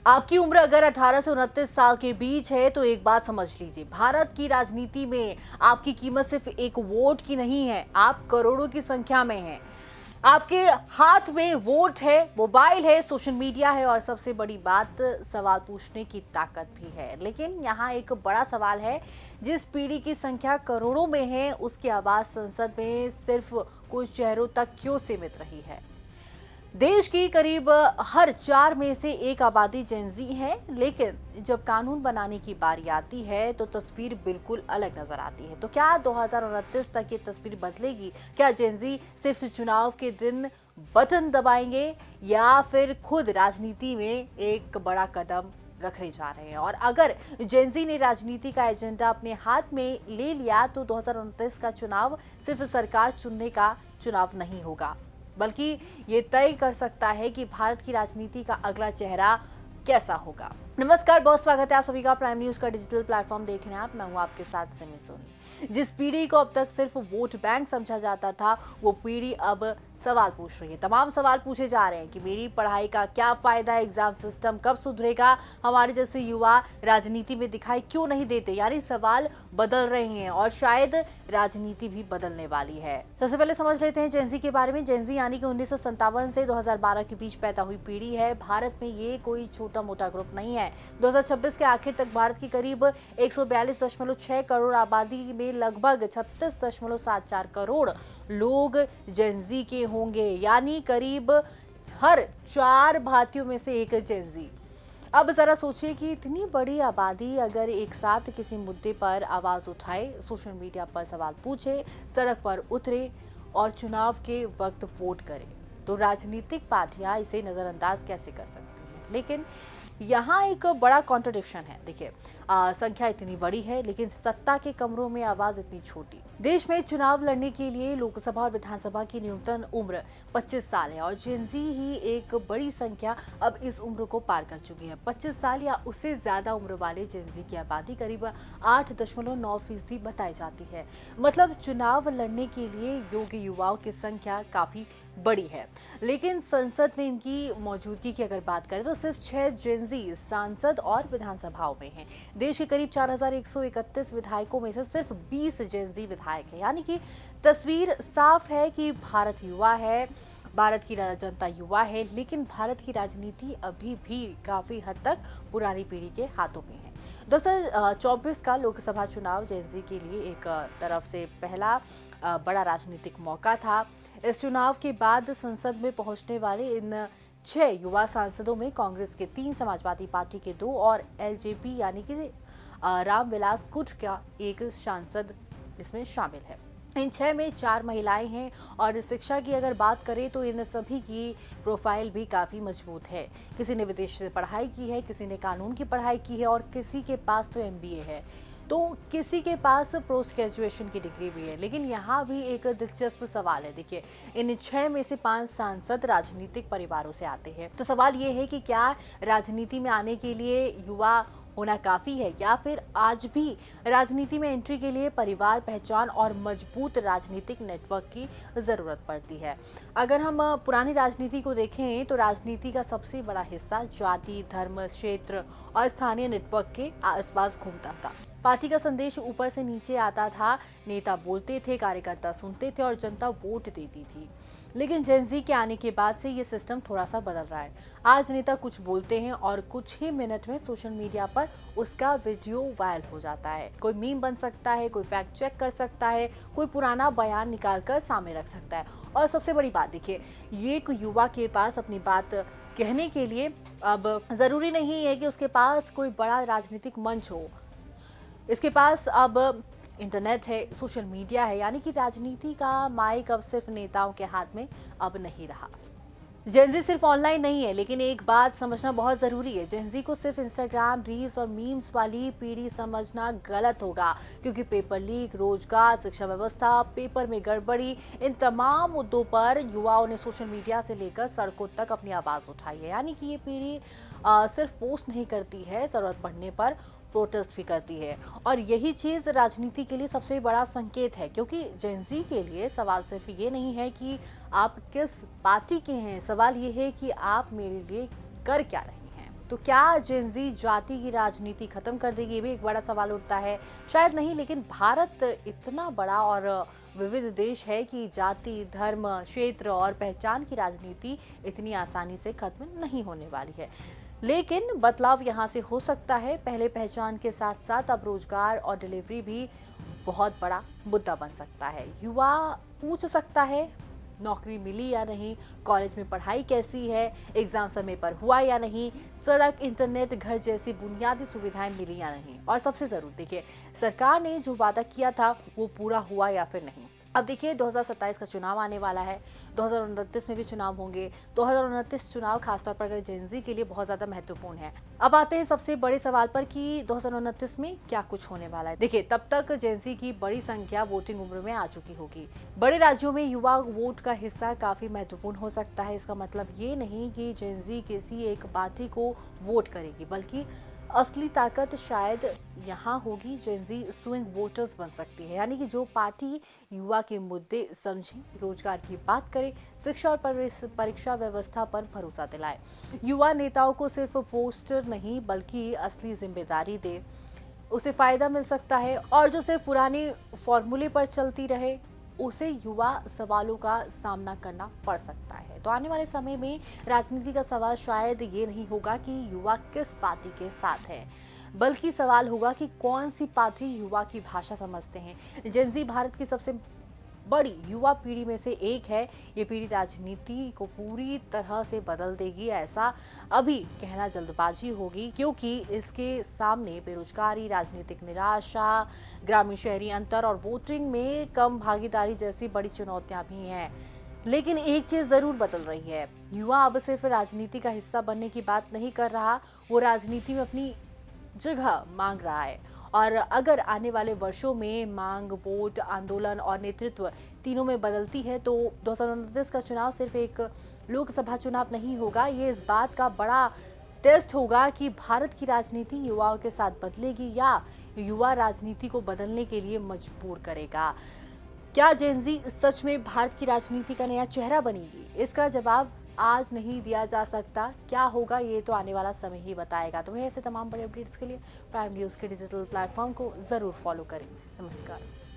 आपकी उम्र अगर 18 से 29 साल के बीच है तो एक बात समझ लीजिए, भारत की राजनीति में आपकी कीमत सिर्फ एक वोट की नहीं है, आप करोड़ों की संख्या में हैं। आपके हाथ में वोट है, मोबाइल है, सोशल मीडिया है और सबसे बड़ी बात सवाल पूछने की ताकत भी है। लेकिन यहाँ एक बड़ा सवाल है, जिस पीढ़ी की संख्या करोड़ों में है उसकी आवाज संसद में सिर्फ कुछ चेहरों तक क्यों सीमित रही है। देश की करीब हर 4 में से एक आबादी जेनजी है, लेकिन जब कानून बनाने की बारी आती है तो तस्वीर बिल्कुल अलग नजर आती है। तो क्या 2029 तक ये तस्वीर बदलेगी? क्या जेनजी सिर्फ चुनाव के दिन बटन दबाएंगे या फिर खुद राजनीति में एक बड़ा कदम रखने जा रहे हैं? और अगर जेनजी ने राजनीति का एजेंडा अपने हाथ में ले लिया तो 2029 का चुनाव सिर्फ सरकार चुनने का चुनाव नहीं होगा, बल्कि ये तय कर सकता है कि भारत की राजनीति का अगला चेहरा कैसा होगा। नमस्कार, बहुत स्वागत है आप सभी का प्राइम न्यूज का डिजिटल प्लेटफॉर्म देख रहे हैं आप। मैं हूं आपके साथ सिमी सोनी। जिस पीढ़ी को अब तक सिर्फ वोट बैंक समझा जाता था, वो पीढ़ी अब सवाल पूछ रही है। तमाम सवाल पूछे जा रहे हैं कि मेरी पढ़ाई का क्या फायदा है, एग्जाम सिस्टम कब सुधरेगा, हमारे जैसे युवा राजनीति में दिखाई क्यों नहीं देते। यानी सवाल बदल रहे हैं और शायद राजनीति भी बदलने वाली है। सबसे पहले समझ लेते हैं जेनजी के बारे में। जेनजी यानी कि 1957 से 2012 के बीच पैदा हुई पीढ़ी है। भारत में ये कोई छोटा मोटा ग्रुप नहीं है। 2026 के आखिर तक भारत की करीब 142.6 करोड़ आबादी में लगभग 36.74 करोड़ लोग जेनजी के होंगे, यानी करीब हर 4 भारतीयों में से एक जेनजी। अब जरा सोचिए कि इतनी बड़ी आबादी अगर एक साथ किसी मुद्दे पर आवाज उठाए, सोशल मीडिया पर सवाल पूछे, सड़क पर उतरे और चुनाव के वक्त वोट करे, तो राजनीतिक पार्टियां इसे नजरअंदाज कैसे कर सकती हैं। लेकिन यहाँ एक बड़ा कॉन्ट्रडिक्शन है। देखिए, संख्या इतनी बड़ी है लेकिन सत्ता के कमरों में आवाज इतनी छोटी। देश में चुनाव लड़ने के लिए लोकसभा और विधानसभा की न्यूनतम उम्र 25 साल है और जेनजी ही एक बड़ी संख्या अब इस उम्र को पार कर चुकी है। 25 साल या उससे ज्यादा उम्र वाले जेनजी की आबादी करीब 8.9% बताई जाती है। मतलब चुनाव लड़ने के लिए योग्य युवाओं की संख्या काफी बड़ी है। लेकिन संसद में इनकी मौजूदगी की अगर बात करें तो सिर्फ 6 जेनजी सांसद और विधानसभाओं में हैं। देश के करीब 4131 विधायकों में से सिर्फ 20 जेनजी विधायक हैं। यानी कि तस्वीर साफ है कि भारत युवा है, भारत की जनता युवा है, लेकिन भारत की राजनीति अभी भी काफी हद तक पुरानी पीढ़ी के हाथों में है। 2024 का लोकसभा चुनाव जेनजी के लिए एक तरफ से पहला बड़ा राजनीतिक मौका था। इस चुनाव के बाद संसद में पहुंचने वाले इन 6 युवा सांसदों में कांग्रेस के 3, समाजवादी पार्टी के 2 और एलजेपी यानी कि रामविलास गुट का एक सांसद इसमें शामिल है। इन 6 में 4 महिलाएं हैं और शिक्षा की अगर बात करें तो इन सभी की प्रोफाइल भी काफ़ी मजबूत है। किसी ने विदेश से पढ़ाई की है, किसी ने कानून की पढ़ाई की है और किसी के पास तो एमबीए है, तो किसी के पास पोस्ट ग्रेजुएशन की डिग्री भी है। लेकिन यहाँ भी एक दिलचस्प सवाल है। देखिए, इन 6 में से 5 सांसद राजनीतिक परिवारों से आते हैं। तो सवाल ये है कि क्या राजनीति में आने के लिए युवा होना काफ़ी है या फिर आज भी राजनीति में एंट्री के लिए परिवार, पहचान और मजबूत राजनीतिक नेटवर्क की ज़रूरत पड़ती है। अगर हम पुरानी राजनीति को देखें तो राजनीति का सबसे बड़ा हिस्सा जाति, धर्म, क्षेत्र और स्थानीय नेटवर्क के आसपास घूमता था। पार्टी का संदेश ऊपर से नीचे आता था, नेता बोलते थे, कार्यकर्ता सुनते थे और जनता वोट देती थी। लेकिन जेनजी के आने के बाद से ये सिस्टम थोड़ा सा बदल रहा है। आज नेता कुछ बोलते हैं और कुछ ही मिनट में सोशल मीडिया पर उसका वीडियो वायरल हो जाता है। कोई मीम बन सकता है, कोई फैक्ट चेक कर सकता है, कोई पुराना बयान निकाल कर सामने रख सकता है। और सबसे बड़ी बात देखिए, ये एक युवा के पास अपनी बात कहने के लिए अब जरूरी नहीं है कि उसके पास कोई बड़ा राजनीतिक मंच हो। इसके पास अब इंटरनेट है, सोशल मीडिया है, यानी कि राजनीति का माइक अब सिर्फ नेताओं के हाथ में अब नहीं रहा। जेनजी सिर्फ ऑनलाइन नहीं है, लेकिन एक बात समझना बहुत ज़रूरी है। जेनजी को सिर्फ इंस्टाग्राम, रील्स और मीम्स वाली पीढ़ी समझना गलत होगा, क्योंकि पेपर लीक, रोजगार, शिक्षा व्यवस्था, पेपर में गड़बड़ी, इन तमाम मुद्दों पर युवाओं ने सोशल मीडिया से लेकर सड़कों तक अपनी आवाज़ उठाई है। यानी कि ये पीढ़ी सिर्फ पोस्ट नहीं करती है, ज़रूरत पड़ने पर प्रोटेस्ट भी करती है। और यही चीज़ राजनीति के लिए सबसे बड़ा संकेत है, क्योंकि जेनजी के लिए सवाल सिर्फ ये नहीं है कि आप किस पार्टी के हैं, सवाल ये है कि आप मेरे लिए कर क्या रहे हैं। तो क्या जेनजी जाति की राजनीति खत्म कर देगी, ये भी एक बड़ा सवाल उठता है। शायद नहीं, लेकिन भारत इतना बड़ा और विविध देश है कि जाति, धर्म, क्षेत्र और पहचान की राजनीति इतनी आसानी से खत्म नहीं होने वाली है। लेकिन बदलाव यहाँ से हो सकता है। पहले पहचान के साथ साथ अब रोजगार और डिलीवरी भी बहुत बड़ा मुद्दा बन सकता है। युवा पूछ सकता है नौकरी मिली या नहीं, कॉलेज में पढ़ाई कैसी है, एग्जाम समय पर हुआ या नहीं, सड़क, इंटरनेट, घर जैसी बुनियादी सुविधाएं मिली या नहीं, और सबसे जरूरी देखिए, सरकार ने जो वादा किया था वो पूरा हुआ या फिर नहीं। अब देखिए 2027 का चुनाव आने वाला है, 2029 में भी चुनाव होंगे। 2029 चुनाव खासतौर पर अगर जेनजी के लिए बहुत ज्यादा महत्वपूर्ण है। अब आते हैं सबसे बड़े सवाल पर कि 2029 में क्या कुछ होने वाला है। देखिए, तब तक जेनजी की बड़ी संख्या वोटिंग उम्र में आ चुकी होगी। बड़े राज्यों में युवा वोट का हिस्सा काफी महत्वपूर्ण हो सकता है। इसका मतलब ये नहीं कि जेनजी किसी एक पार्टी को वोट करेगी, बल्कि असली ताकत शायद यहाँ होगी। जेनजी स्विंग वोटर्स बन सकती है, यानी कि जो पार्टी युवा के मुद्दे समझे, रोजगार की बात करे, शिक्षा और परीक्षा व्यवस्था पर भरोसा दिलाए, युवा नेताओं को सिर्फ पोस्टर नहीं बल्कि असली जिम्मेदारी दे, उसे फायदा मिल सकता है। और जो सिर्फ पुराने फॉर्मूले पर चलती रहे, उसे युवा सवालों का सामना करना पड़ सकता है। तो आने वाले समय में राजनीति का सवाल शायद ये नहीं होगा कि युवा किस पार्टी के साथ है, बल्कि सवाल होगा कि कौन सी पार्टी युवा की भाषा समझते हैं। जेनजी भारत की सबसे बड़ी युवा पीढ़ी में से एक है। ये पीढ़ी राजनीति को पूरी तरह से बदल देगी, ऐसा अभी कहना जल्दबाजी होगी, क्योंकि इसके सामने बेरोजगारी, राजनीतिक निराशा, ग्रामीण शहरी अंतर और वोटिंग में कम भागीदारी जैसी बड़ी चुनौतियां भी हैं। लेकिन एक चीज जरूर बदल रही है, युवा अब सिर्फ राजनीति का हिस्सा बनने की बात नहीं कर रहा, वो राजनीति में अपनी जगह मांग रहा है। और अगर आने वाले वर्षों में मांग, वोट, आंदोलन और नेतृत्व तीनों में बदलती है, तो 2029 का चुनाव सिर्फ एक लोकसभा चुनाव नहीं होगा। ये इस बात का बड़ा टेस्ट होगा कि भारत की राजनीति युवाओं के साथ बदलेगी या युवा राजनीति को बदलने के लिए मजबूर करेगा। क्या जेनजी सच में भारत की राजनीति का नया चेहरा बनेगी? इसका जवाब आज नहीं दिया जा सकता। क्या होगा ये तो आने वाला समय ही बताएगा। तो ऐसे तमाम बड़े अपडेट्स के लिए प्राइम न्यूज़ के डिजिटल प्लेटफॉर्म को जरूर फॉलो करें। नमस्कार।